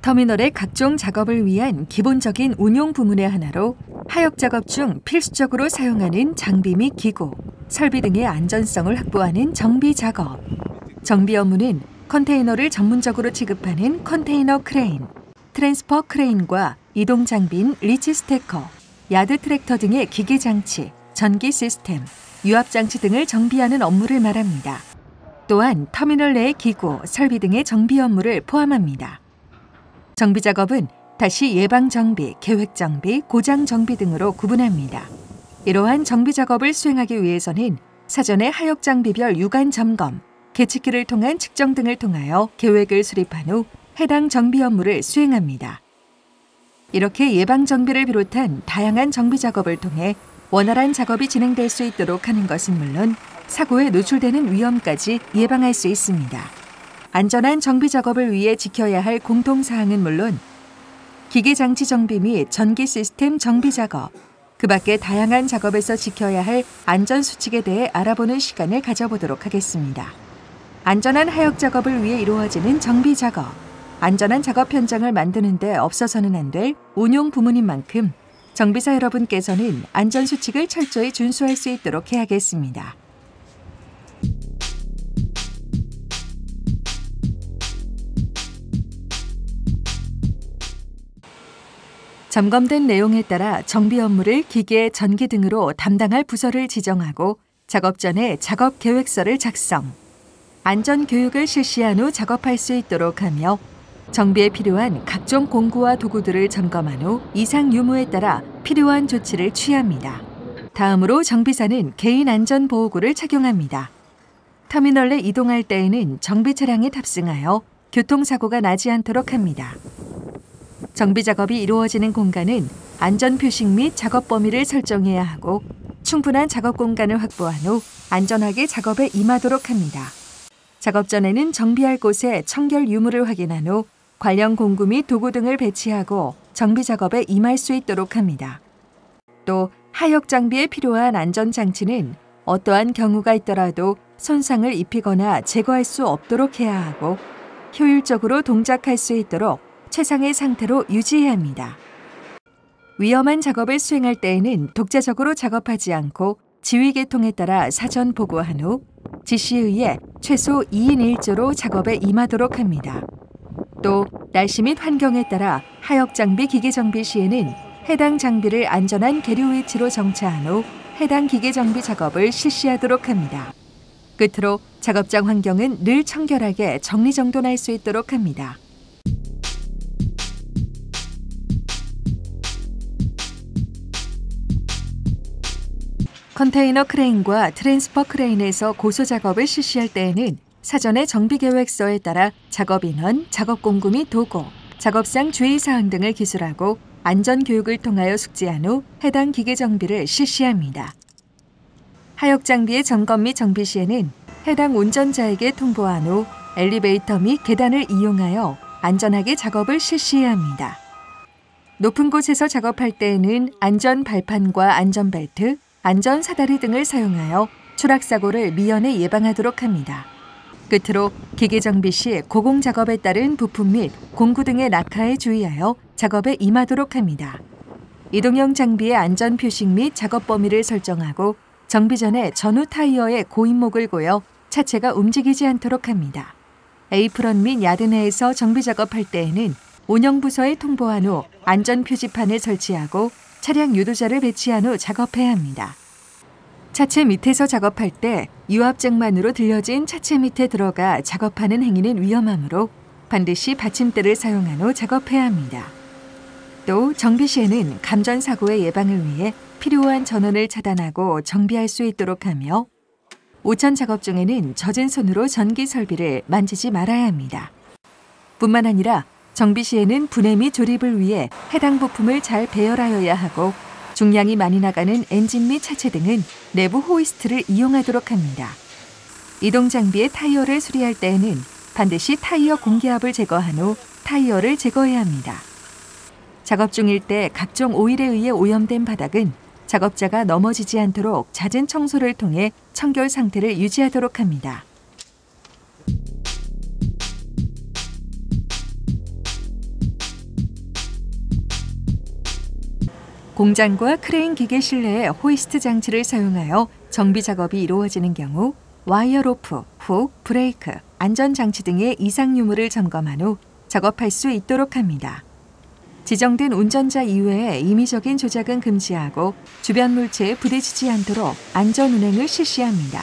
터미널의 각종 작업을 위한 기본적인 운용 부문의 하나로 하역 작업 중 필수적으로 사용하는 장비 및 기구, 설비 등의 안전성을 확보하는 정비 작업. 정비 업무는 컨테이너를 전문적으로 취급하는 컨테이너 크레인, 트랜스퍼 크레인과 이동 장비인 리치 스태커, 야드 트랙터 등의 기계 장치, 전기 시스템, 유압 장치 등을 정비하는 업무를 말합니다. 또한 터미널 내의 기구, 설비 등의 정비 업무를 포함합니다. 정비 작업은 다시 예방 정비, 계획 정비, 고장 정비 등으로 구분합니다. 이러한 정비 작업을 수행하기 위해서는 사전에 하역 장비별 유관 점검, 계측기를 통한 측정 등을 통하여 계획을 수립한 후 해당 정비 업무를 수행합니다. 이렇게 예방 정비를 비롯한 다양한 정비 작업을 통해 원활한 작업이 진행될 수 있도록 하는 것은 물론 사고에 노출되는 위험까지 예방할 수 있습니다. 안전한 정비 작업을 위해 지켜야 할 공통사항은 물론 기계장치 정비 및 전기 시스템 정비 작업, 그 밖에 다양한 작업에서 지켜야 할 안전수칙에 대해 알아보는 시간을 가져보도록 하겠습니다. 안전한 하역 작업을 위해 이루어지는 정비 작업, 안전한 작업 현장을 만드는 데 없어서는 안 될 운용 부문인 만큼 정비사 여러분께서는 안전수칙을 철저히 준수할 수 있도록 해야겠습니다. 점검된 내용에 따라 정비 업무를 기계, 전기 등으로 담당할 부서를 지정하고 작업 전에 작업 계획서를 작성, 안전 교육을 실시한 후 작업할 수 있도록 하며 정비에 필요한 각종 공구와 도구들을 점검한 후 이상 유무에 따라 필요한 조치를 취합니다. 다음으로 정비사는 개인 안전보호구를 착용합니다. 터미널 내 이동할 때에는 정비 차량에 탑승하여 교통사고가 나지 않도록 합니다. 정비 작업이 이루어지는 공간은 안전 표식 및 작업 범위를 설정해야 하고 충분한 작업 공간을 확보한 후 안전하게 작업에 임하도록 합니다. 작업 전에는 정비할 곳에 청결 유무를 확인한 후 관련 공구 및 도구 등을 배치하고 정비 작업에 임할 수 있도록 합니다. 또 하역 장비에 필요한 안전 장치는 어떠한 경우가 있더라도 손상을 입히거나 제거할 수 없도록 해야 하고 효율적으로 동작할 수 있도록 최상의 상태로 유지해야 합니다. 위험한 작업을 수행할 때에는 독자적으로 작업하지 않고 지휘 계통에 따라 사전 보고한 후 지시에 의해 최소 2인 1조로 작업에 임하도록 합니다. 또 날씨 및 환경에 따라 하역 장비 기계 정비 시에는 해당 장비를 안전한 계류 위치로 정차한 후 해당 기계 정비 작업을 실시하도록 합니다. 끝으로 작업장 환경은 늘 청결하게 정리정돈할 수 있도록 합니다. 컨테이너 크레인과 트랜스퍼 크레인에서 고소 작업을 실시할 때에는 사전에 정비 계획서에 따라 작업 인원, 작업 공구 및 도구, 작업상 주의사항 등을 기술하고 안전 교육을 통하여 숙지한 후 해당 기계 정비를 실시합니다. 하역 장비의 점검 및 정비 시에는 해당 운전자에게 통보한 후 엘리베이터 및 계단을 이용하여 안전하게 작업을 실시해야 합니다. 높은 곳에서 작업할 때에는 안전 발판과 안전벨트, 안전 사다리 등을 사용하여 추락사고를 미연에 예방하도록 합니다. 끝으로 기계 정비 시 고공 작업에 따른 부품 및 공구 등의 낙하에 주의하여 작업에 임하도록 합니다. 이동형 장비의 안전 표식 및 작업 범위를 설정하고 정비 전에 전후 타이어에 고인목을 고여 차체가 움직이지 않도록 합니다. 에이프런 및 야드 내에서 정비 작업할 때에는 운영부서에 통보한 후 안전 표지판을 설치하고 차량 유도자를 배치한 후 작업해야 합니다. 차체 밑에서 작업할 때 유압잭만으로 들려진 차체 밑에 들어가 작업하는 행위는 위험하므로 반드시 받침대를 사용한 후 작업해야 합니다. 또 정비 시에는 감전사고의 예방을 위해 필요한 전원을 차단하고 정비할 수 있도록 하며 오천 작업 중에는 젖은 손으로 전기 설비를 만지지 말아야 합니다. 뿐만 아니라 정비 시에는 분해 및 조립을 위해 해당 부품을 잘 배열하여야 하고 중량이 많이 나가는 엔진 및 차체 등은 내부 호이스트를 이용하도록 합니다. 이동 장비의 타이어를 수리할 때에는 반드시 타이어 공기압을 제거한 후 타이어를 제거해야 합니다. 작업 중일 때 각종 오일에 의해 오염된 바닥은 작업자가 넘어지지 않도록 잦은 청소를 통해 청결 상태를 유지하도록 합니다. 공장과 크레인 기계 실내에 호이스트 장치를 사용하여 정비 작업이 이루어지는 경우 와이어 로프, 훅, 브레이크, 안전장치 등의 이상 유무를 점검한 후 작업할 수 있도록 합니다. 지정된 운전자 이외에 임의적인 조작은 금지하고 주변 물체에 부딪히지 않도록 안전운행을 실시합니다.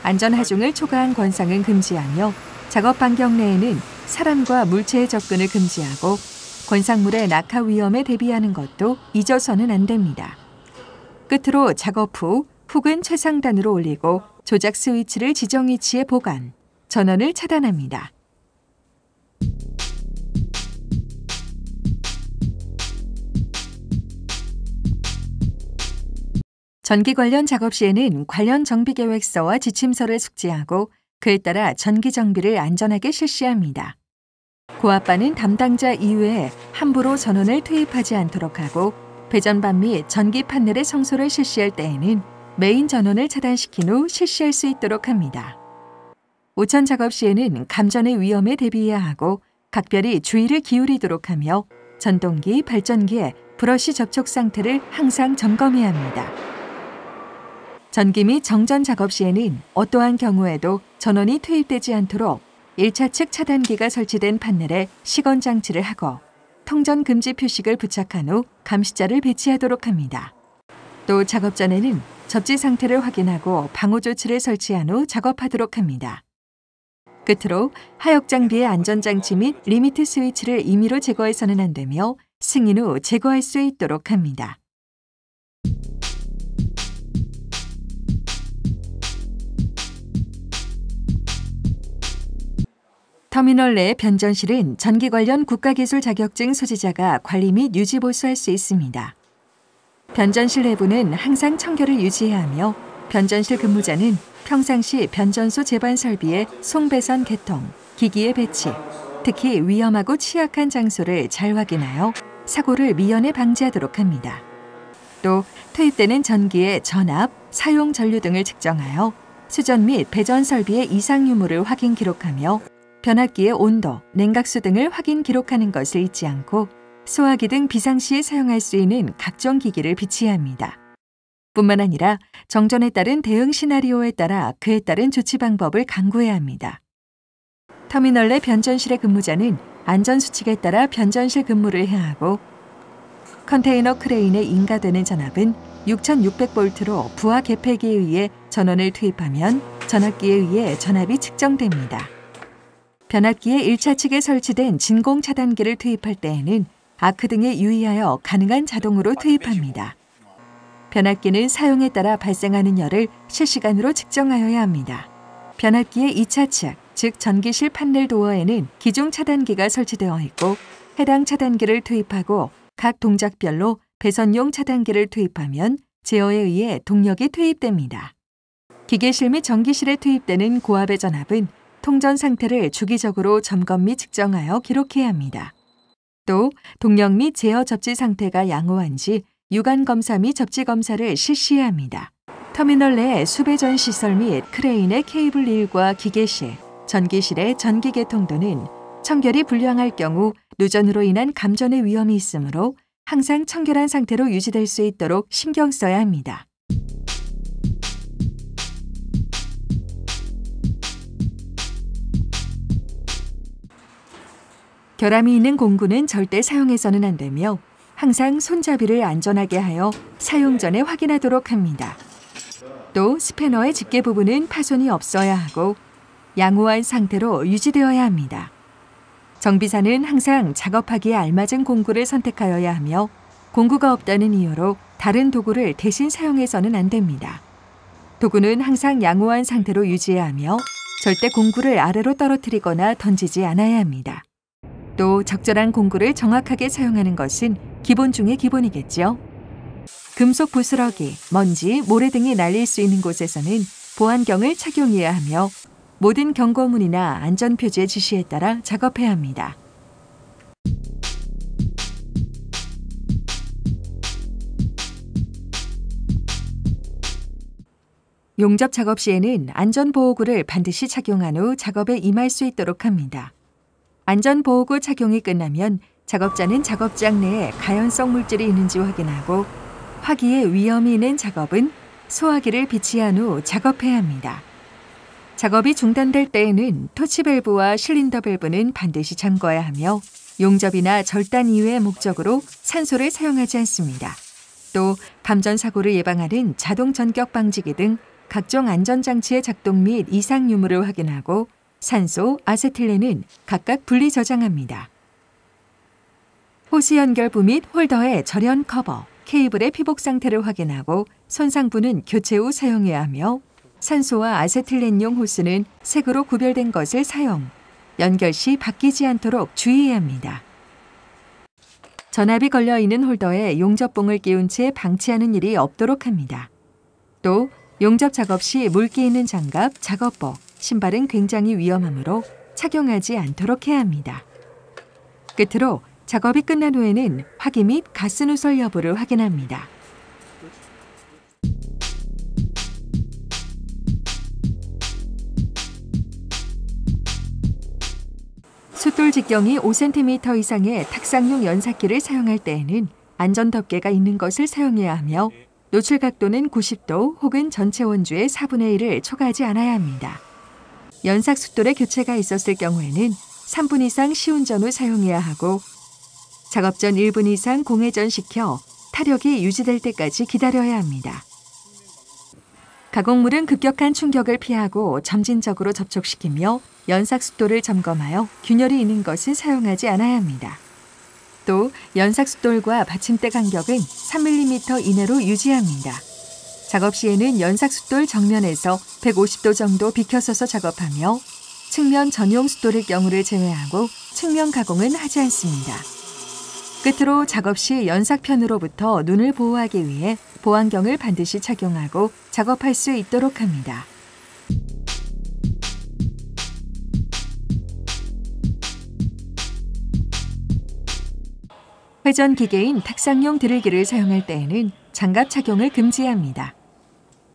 안전하중을 초과한 권상은 금지하며 작업 반경 내에는 사람과 물체의 접근을 금지하고 권상물의 낙하 위험에 대비하는 것도 잊어서는 안 됩니다. 끝으로 작업 후 훅은 최상단으로 올리고 조작 스위치를 지정 위치에 보관, 전원을 차단합니다. 전기 관련 작업 시에는 관련 정비 계획서와 지침서를 숙지하고 그에 따라 전기 정비를 안전하게 실시합니다. 고압반은 담당자 이외에 함부로 전원을 투입하지 않도록 하고 배전반 및 전기 판넬의 청소를 실시할 때에는 메인 전원을 차단시킨 후 실시할 수 있도록 합니다. 오천 작업 시에는 감전의 위험에 대비해야 하고 각별히 주의를 기울이도록 하며 전동기, 발전기의 브러쉬 접촉 상태를 항상 점검해야 합니다. 전기 및 정전 작업 시에는 어떠한 경우에도 전원이 투입되지 않도록 1차 측 차단기가 설치된 판넬에 시건 장치를 하고 통전 금지 표식을 부착한 후 감시자를 배치하도록 합니다. 또 작업 전에는 접지 상태를 확인하고 방호 조치를 설치한 후 작업하도록 합니다. 끝으로 하역 장비의 안전장치 및 리미트 스위치를 임의로 제거해서는 안 되며 승인 후 제거할 수 있도록 합니다. 터미널 내 변전실은 전기 관련 국가기술 자격증 소지자가 관리 및 유지 보수할 수 있습니다. 변전실 내부는 항상 청결을 유지해야 하며 변전실 근무자는 평상시 변전소 제반 설비의 송배선 개통, 기기의 배치, 특히 위험하고 취약한 장소를 잘 확인하여 사고를 미연에 방지하도록 합니다. 또 투입되는 전기의 전압, 사용 전류 등을 측정하여 수전 및 배전 설비의 이상 유무를 확인 기록하며 변압기의 온도, 냉각수 등을 확인 기록하는 것을 잊지 않고 소화기 등 비상시에 사용할 수 있는 각종 기기를 비치해야 합니다. 뿐만 아니라 정전에 따른 대응 시나리오에 따라 그에 따른 조치 방법을 강구해야 합니다. 터미널 내 변전실의 근무자는 안전수칙에 따라 변전실 근무를 해야 하고 컨테이너 크레인에 인가되는 전압은 6600V로 부하 개폐기에 의해 전원을 투입하면 전압기에 의해 전압이 측정됩니다. 변압기의 1차 측에 설치된 진공 차단기를 투입할 때에는 아크 등에 유의하여 가능한 자동으로 투입합니다. 변압기는 사용에 따라 발생하는 열을 실시간으로 측정하여야 합니다. 변압기의 2차 측, 즉 전기실 판넬 도어에는 기중 차단기가 설치되어 있고 해당 차단기를 투입하고 각 동작별로 배선용 차단기를 투입하면 제어에 의해 동력이 투입됩니다. 기계실 및 전기실에 투입되는 고압의 전압은 통전 상태를 주기적으로 점검 및 측정하여 기록해야 합니다. 또 동력 및 제어 접지 상태가 양호한지 유관 검사 및 접지 검사를 실시해야 합니다. 터미널 내 수배전 시설 및 크레인의 케이블 일과 기계실, 전기실의 전기 개통도는 청결이 불량할 경우 누전으로 인한 감전의 위험이 있으므로 항상 청결한 상태로 유지될 수 있도록 신경 써야 합니다. 결함이 있는 공구는 절대 사용해서는 안 되며 항상 손잡이를 안전하게 하여 사용 전에 확인하도록 합니다. 또 스패너의 집게 부분은 파손이 없어야 하고 양호한 상태로 유지되어야 합니다. 정비사는 항상 작업하기에 알맞은 공구를 선택하여야 하며 공구가 없다는 이유로 다른 도구를 대신 사용해서는 안 됩니다. 도구는 항상 양호한 상태로 유지해야 하며 절대 공구를 아래로 떨어뜨리거나 던지지 않아야 합니다. 또 적절한 공구를 정확하게 사용하는 것은 기본 중의 기본이겠죠. 금속 부스러기, 먼지, 모래 등이 날릴 수 있는 곳에서는 보안경을 착용해야 하며 모든 경고문이나 안전표지의 지시에 따라 작업해야 합니다. 용접 작업 시에는 안전보호구를 반드시 착용한 후 작업에 임할 수 있도록 합니다. 안전보호구 착용이 끝나면 작업자는 작업장 내에 가연성 물질이 있는지 확인하고 화기에 위험이 있는 작업은 소화기를 비치한 후 작업해야 합니다. 작업이 중단될 때에는 토치 밸브와 실린더 밸브는 반드시 잠궈야 하며 용접이나 절단 이외의 목적으로 산소를 사용하지 않습니다. 또 감전 사고를 예방하는 자동 전격 방지기 등 각종 안전장치의 작동 및 이상 유무를 확인하고 산소, 아세틸렌은 각각 분리 저장합니다. 호스 연결부 및 홀더의 절연 커버, 케이블의 피복 상태를 확인하고 손상부는 교체 후 사용해야 하며 산소와 아세틸렌용 호스는 색으로 구별된 것을 사용, 연결 시 바뀌지 않도록 주의해야 합니다. 전압이 걸려있는 홀더에 용접봉을 끼운 채 방치하는 일이 없도록 합니다. 또 용접 작업 시 물기 있는 장갑, 작업복, 신발은 굉장히 위험하므로 착용하지 않도록 해야 합니다. 끝으로 작업이 끝난 후에는 화기 및 가스 누설 여부를 확인합니다. 숫돌 직경이 5cm 이상의 탁상용 연삭기를 사용할 때에는 안전 덮개가 있는 것을 사용해야 하며 노출 각도는 90도 혹은 전체 원주의 4분의 1을 초과하지 않아야 합니다. 연삭 숫돌의 교체가 있었을 경우에는 3분 이상 시운전 후 사용해야 하고 작업 전 1분 이상 공회전시켜 타력이 유지될 때까지 기다려야 합니다. 가공물은 급격한 충격을 피하고 점진적으로 접촉시키며 연삭 숫돌을 점검하여 균열이 있는 것은 사용하지 않아야 합니다. 또 연삭 숫돌과 받침대 간격은 3mm 이내로 유지합니다. 작업 시에는 연삭 숫돌 정면에서 150도 정도 비켜서서 작업하며 측면 전용 숫돌의 경우를 제외하고 측면 가공은 하지 않습니다. 끝으로 작업 시 연삭편으로부터 눈을 보호하기 위해 보안경을 반드시 착용하고 작업할 수 있도록 합니다. 회전 기계인 탁상용 드릴기를 사용할 때에는 장갑 착용을 금지합니다.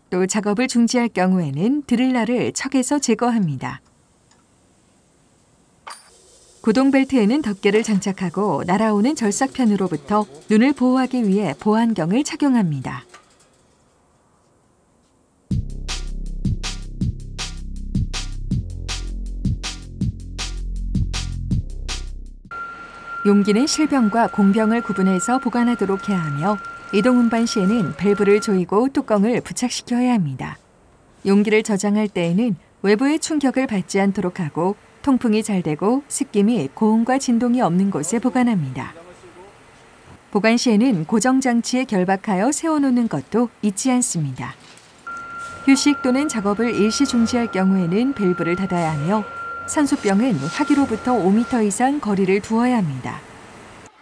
또 작업을 중지할 경우에는 드릴러를 척에서 제거합니다. 구동 벨트에는 덮개를 장착하고 날아오는 절삭편으로부터 눈을 보호하기 위해 보안경을 착용합니다. 용기는 실병과 공병을 구분해서 보관하도록 해야 하며 이동 운반 시에는 밸브를 조이고 뚜껑을 부착시켜야 합니다. 용기를 저장할 때에는 외부의 충격을 받지 않도록 하고 통풍이 잘 되고 습기 및 고온과 진동이 없는 곳에 보관합니다. 보관 시에는 고정장치에 결박하여 세워놓는 것도 잊지 않습니다. 휴식 또는 작업을 일시 중지할 경우에는 밸브를 닫아야 하며 산소병은 화기로부터 5m 이상 거리를 두어야 합니다.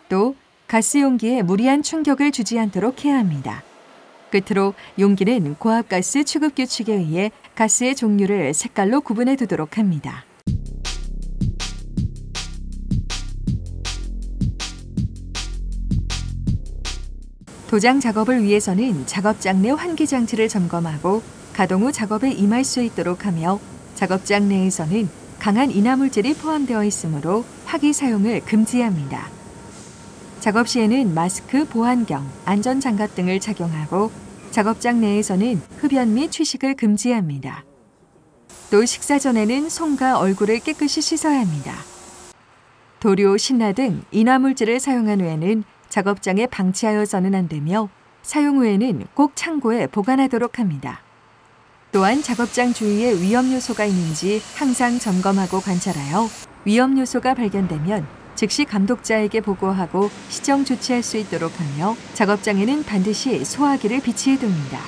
또 가스 용기에 무리한 충격을 주지 않도록 해야 합니다. 끝으로 용기는 고압가스 취급 규칙에 의해 가스의 종류를 색깔로 구분해 두도록 합니다. 도장 작업을 위해서는 작업장 내 환기 장치를 점검하고 가동 후 작업에 임할 수 있도록 하며 작업장 내에서는 강한 인화물질이 포함되어 있으므로 화기 사용을 금지합니다. 작업 시에는 마스크, 보안경, 안전장갑 등을 착용하고 작업장 내에서는 흡연 및 취식을 금지합니다. 또 식사 전에는 손과 얼굴을 깨끗이 씻어야 합니다. 도료, 신라 등 인화물질을 사용한 후에는 작업장에 방치하여서는 안 되며 사용 후에는 꼭 창고에 보관하도록 합니다. 또한 작업장 주위에 위험 요소가 있는지 항상 점검하고 관찰하여 위험 요소가 발견되면 즉시 감독자에게 보고하고 시정 조치할 수 있도록 하며 작업장에는 반드시 소화기를 비치해 둡니다.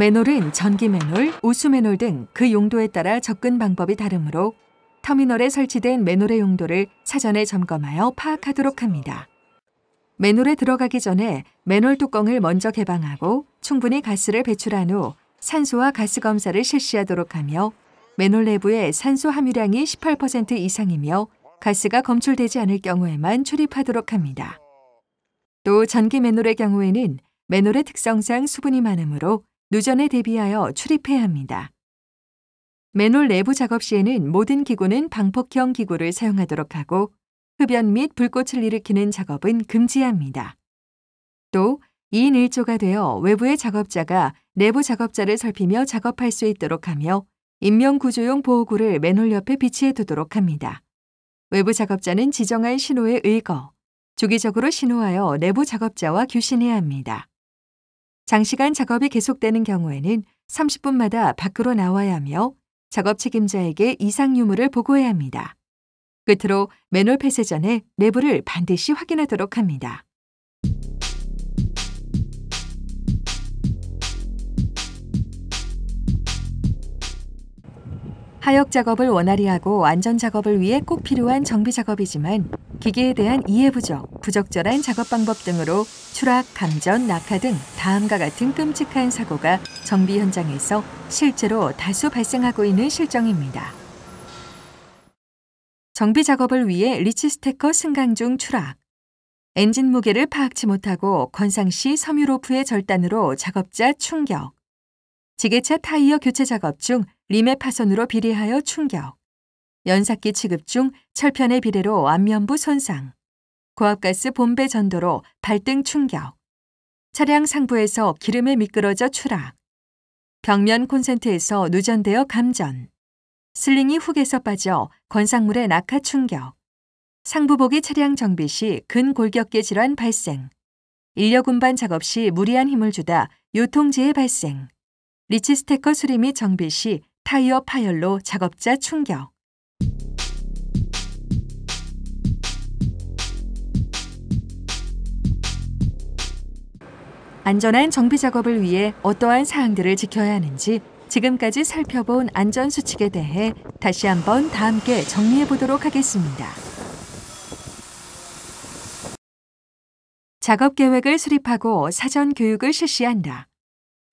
맨홀은 전기 맨홀, 우수 맨홀 등 그 용도에 따라 접근 방법이 다르므로 터미널에 설치된 맨홀의 용도를 사전에 점검하여 파악하도록 합니다. 맨홀에 들어가기 전에 맨홀 뚜껑을 먼저 개방하고 충분히 가스를 배출한 후 산소와 가스 검사를 실시하도록 하며 맨홀 내부의 산소 함유량이 18% 이상이며 가스가 검출되지 않을 경우에만 출입하도록 합니다. 또 전기 맨홀의 경우에는 맨홀의 특성상 수분이 많으므로 누전에 대비하여 출입해야 합니다. 맨홀 내부 작업 시에는 모든 기구는 방폭형 기구를 사용하도록 하고 흡연 및 불꽃을 일으키는 작업은 금지합니다. 또 2인 1조가 되어 외부의 작업자가 내부 작업자를 살피며 작업할 수 있도록 하며 인명구조용 보호구를 맨홀 옆에 비치해 두도록 합니다. 외부 작업자는 지정한 신호에 의거, 주기적으로 신호하여 내부 작업자와 교신해야 합니다. 장시간 작업이 계속되는 경우에는 30분마다 밖으로 나와야 하며 작업 책임자에게 이상 유무를 보고해야 합니다. 끝으로 맨홀 폐쇄 전에 내부를 반드시 확인하도록 합니다. 하역 작업을 원활히 하고 안전 작업을 위해 꼭 필요한 정비 작업이지만 기계에 대한 이해 부족, 부적절한 작업 방법 등으로 추락, 감전, 낙하 등 다음과 같은 끔찍한 사고가 정비 현장에서 실제로 다수 발생하고 있는 실정입니다. 정비 작업을 위해 리치 스태커 승강 중 추락, 엔진 무게를 파악치 못하고 건상 시 섬유 로프의 절단으로 작업자 충격, 지게차 타이어 교체 작업 중 림의 파손으로 비례하여 충격, 연삭기 취급 중 철편의 비례로 안면부 손상, 고압가스 본배 전도로 발등 충격, 차량 상부에서 기름에 미끄러져 추락, 벽면 콘센트에서 누전되어 감전, 슬링이 훅에서 빠져 건상물에 낙하 충격, 상부보기 차량 정비 시 근골격계 질환 발생, 인력 운반 작업 시 무리한 힘을 주다 요통지의 발생, 리치 스태커 수리 및 정비 시 타이어 파열로 작업자 충격. 안전한 정비 작업을 위해 어떠한 사항들을 지켜야 하는지 지금까지 살펴본 안전수칙에 대해 다시 한번 다 함께 정리해 보도록 하겠습니다. 작업 계획을 수립하고 사전 교육을 실시한다.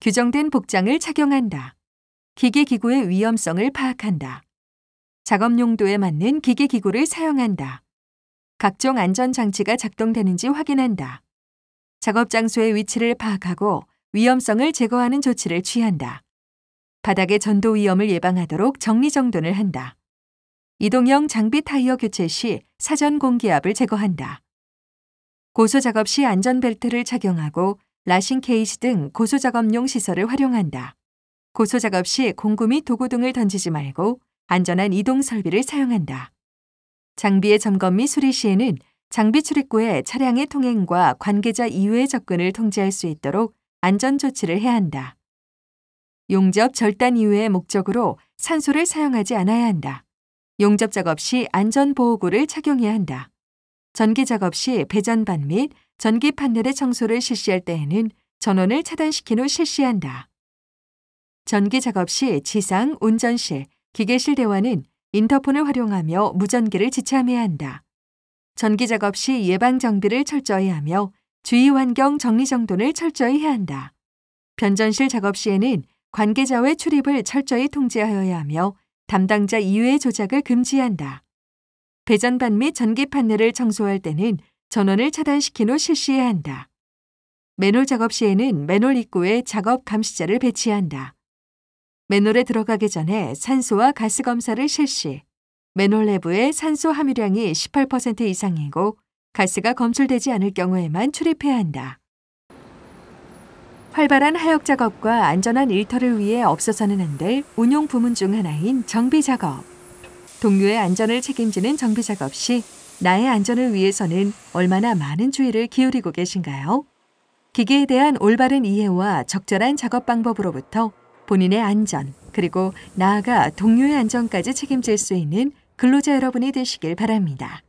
규정된 복장을 착용한다. 기계기구의 위험성을 파악한다. 작업 용도에 맞는 기계기구를 사용한다. 각종 안전장치가 작동되는지 확인한다. 작업 장소의 위치를 파악하고 위험성을 제거하는 조치를 취한다. 바닥의 전도 위험을 예방하도록 정리정돈을 한다. 이동형 장비 타이어 교체 시 사전 공기압을 제거한다. 고소작업 시 안전벨트를 착용하고 라싱 케이지 등 고소작업용 시설을 활용한다. 고소작업 시 공구 및 도구 등을 던지지 말고 안전한 이동 설비를 사용한다. 장비의 점검 및 수리 시에는 장비 출입구에 차량의 통행과 관계자 이외의 접근을 통제할 수 있도록 안전조치를 해야 한다. 용접 절단 이외의 목적으로 산소를 사용하지 않아야 한다. 용접 작업 시 안전보호구를 착용해야 한다. 전기 작업 시 배전반 및 전기 판넬의 청소를 실시할 때에는 전원을 차단시킨 후 실시한다. 전기 작업 시 지상, 운전실, 기계실 대화는 인터폰을 활용하며 무전기를 지참해야 한다. 전기 작업 시 예방 정비를 철저히 하며 주위 환경 정리정돈을 철저히 해야 한다. 변전실 작업 시에는 관계자의 출입을 철저히 통제하여야 하며 담당자 이외의 조작을 금지한다. 배전반 및 전기 판넬을 청소할 때는 전원을 차단시킨 후 실시해야 한다. 맨홀 작업 시에는 맨홀 입구에 작업 감시자를 배치한다. 맨홀에 들어가기 전에 산소와 가스 검사를 실시. 맨홀 내부의 산소 함유량이 18% 이상이고 가스가 검출되지 않을 경우에만 출입해야 한다. 활발한 하역 작업과 안전한 일터를 위해 없어서는 안 될 운용 부문 중 하나인 정비 작업. 동료의 안전을 책임지는 정비 작업 시 나의 안전을 위해서는 얼마나 많은 주의를 기울이고 계신가요? 기계에 대한 올바른 이해와 적절한 작업 방법으로부터 본인의 안전, 그리고 나아가 동료의 안전까지 책임질 수 있는 근로자 여러분이 되시길 바랍니다.